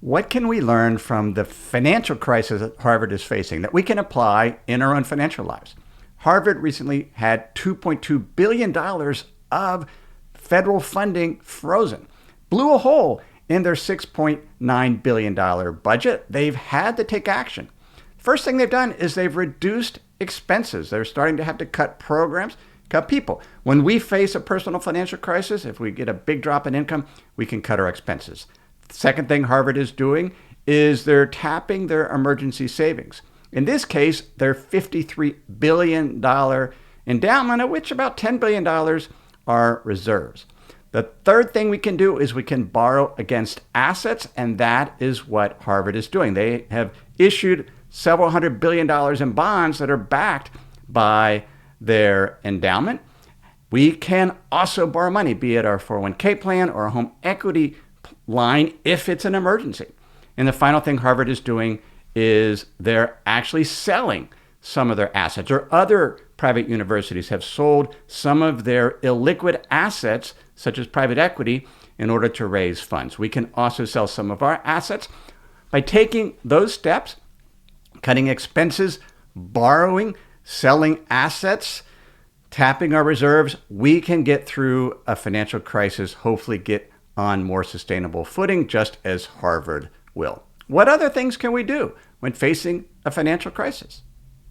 What can we learn from the financial crisis that Harvard is facing that we can apply in our own financial lives? Harvard recently had $2.2 billion of federal funding frozen, blew a hole in their $6.9 billion budget. They've had to take action. First thing they've done is they've reduced expenses. They're starting to have to cut programs, cut people. When we face a personal financial crisis, if we get a big drop in income, we can cut our expenses. The second thing Harvard is doing is they're tapping their emergency savings. In this case, their $53 billion endowment, of which about $10 billion are reserves. The third thing we can do is we can borrow against assets, and that is what Harvard is doing. They have issued several $100 billion in bonds that are backed by their endowment. We can also borrow money, be it our 401k plan or a home equity line if it's an emergency. And the final thing Harvard is doing is they're actually selling some of their assets, or other private universities have sold some of their illiquid assets, such as private equity, in order to raise funds. We can also sell some of our assets. By taking those steps, cutting expenses, borrowing, selling assets, tapping our reserves, we can get through a financial crisis, hopefully get on more sustainable footing, just as Harvard will. What other things can we do when facing a financial crisis?